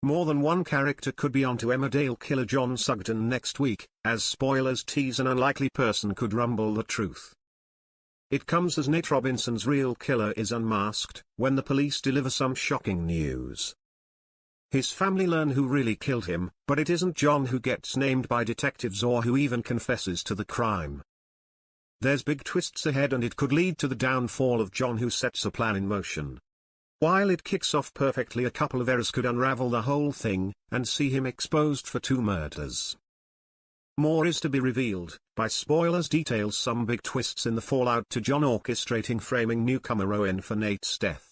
More than one character could be onto Emmerdale killer John Sugden next week, as spoilers tease an unlikely person could rumble the truth. It comes as Nate Robinson's real killer is unmasked, when the police deliver some shocking news. His family learn who really killed him, but it isn't John who gets named by detectives or who even confesses to the crime. There's big twists ahead, and it could lead to the downfall of John, who sets a plan in motion. While it kicks off perfectly, a couple of errors could unravel the whole thing, and see him exposed for 2 murders. More is to be revealed, by spoilers details some big twists in the fallout to John orchestrating framing newcomer Owen for Nate's death.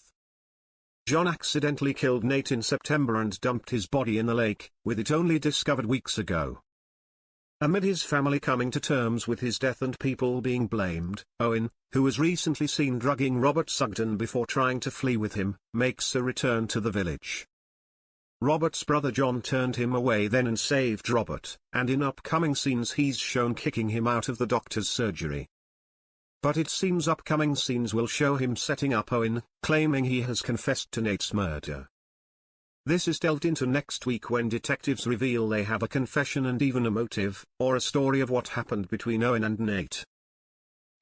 John accidentally killed Nate in September and dumped his body in the lake, with it only discovered weeks ago. Amid his family coming to terms with his death and people being blamed, Owen, who was recently seen drugging Robert Sugden before trying to flee with him, makes a return to the village. Robert's brother John turned him away then and saved Robert, and in upcoming scenes he's shown kicking him out of the doctor's surgery. But it seems upcoming scenes will show him setting up Owen, claiming he has confessed to Nate's murder. This is delved into next week when detectives reveal they have a confession and even a motive, or a story of what happened between Owen and Nate.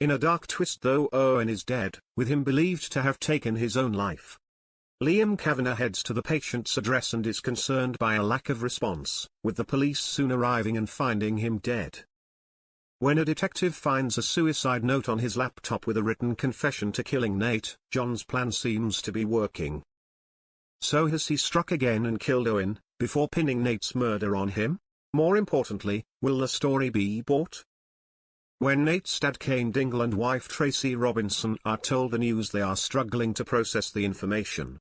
In a dark twist though, Owen is dead, with him believed to have taken his own life. Liam Kavanagh heads to the patient's address and is concerned by a lack of response, with the police soon arriving and finding him dead. When a detective finds a suicide note on his laptop with a written confession to killing Nate, John's plan seems to be working. So has he struck again and killed Owen, before pinning Nate's murder on him? More importantly, will the story be bought? When Nate's dad Kane Dingle and wife Tracy Robinson are told the news, they are struggling to process the information.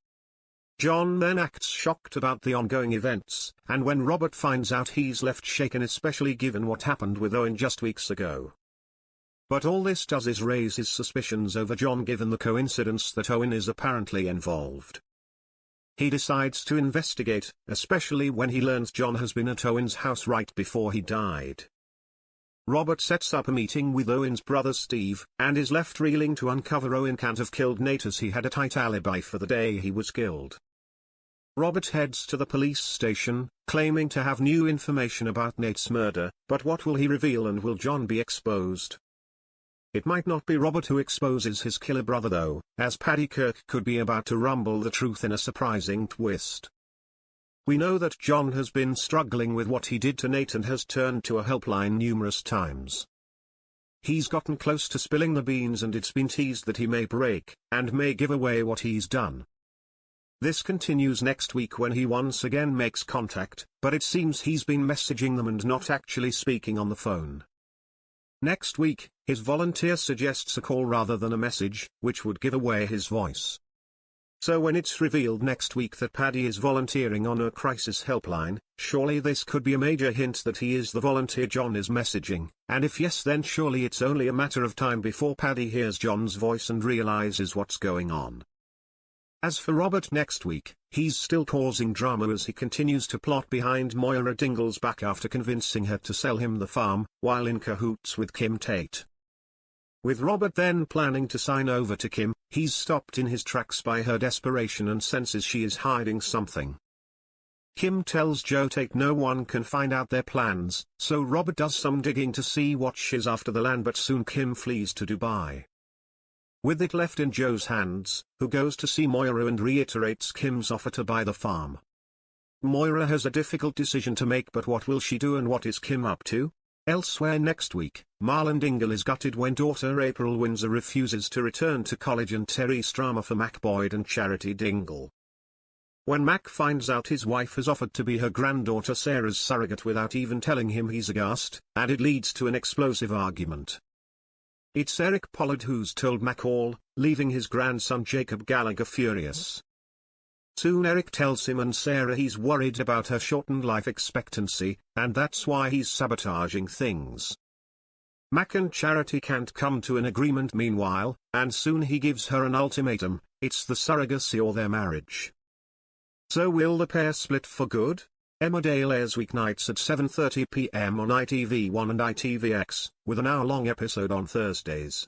John then acts shocked about the ongoing events, and when Robert finds out he's left shaken, especially given what happened with Owen just weeks ago. But all this does is raise his suspicions over John, given the coincidence that Owen is apparently involved. He decides to investigate, especially when he learns John has been at Owen's house right before he died. Robert sets up a meeting with Owen's brother Steve, and is left reeling to uncover Owen can't have killed Nate, as he had a tight alibi for the day he was killed. Robert heads to the police station, claiming to have new information about Nate's murder, but what will he reveal, and will John be exposed? It might not be Robert who exposes his killer brother though, as Paddy Kirk could be about to rumble the truth in a surprising twist. We know that John has been struggling with what he did to Nate and has turned to a helpline numerous times. He's gotten close to spilling the beans, and it's been teased that he may break, and may give away what he's done. This continues next week when he once again makes contact, but it seems he's been messaging them and not actually speaking on the phone. Next week, his volunteer suggests a call rather than a message, which would give away his voice. So when it's revealed next week that Paddy is volunteering on a crisis helpline, surely this could be a major hint that he is the volunteer John is messaging, and if yes, then surely it's only a matter of time before Paddy hears John's voice and realizes what's going on. As for Robert next week, he's still causing drama as he continues to plot behind Moira Dingle's back after convincing her to sell him the farm, while in cahoots with Kim Tate. With Robert then planning to sign over to Kim, he's stopped in his tracks by her desperation and senses she is hiding something. Kim tells Joe Tate no one can find out their plans, so Robert does some digging to see what she's after the land, but soon Kim flees to Dubai. With it left in Joe's hands, who goes to see Moira and reiterates Kim's offer to buy the farm. Moira has a difficult decision to make, but what will she do, and what is Kim up to? Elsewhere next week, Marlon Dingle is gutted when daughter April Windsor refuses to return to college, and Terry's drama for Mac Boyd and Charity Dingle. When Mac finds out his wife has offered to be her granddaughter Sarah's surrogate without even telling him, he's aghast, and it leads to an explosive argument. It's Eric Pollard who's told Mac all, leaving his grandson Jacob Gallagher furious. Soon Eric tells him and Sarah he's worried about her shortened life expectancy, and that's why he's sabotaging things. Mac and Charity can't come to an agreement meanwhile, and soon he gives her an ultimatum: it's the surrogacy or their marriage. So will the pair split for good? Emmerdale airs weeknights at 7:30 p.m. on ITV1 and ITVX, with an hour-long episode on Thursdays.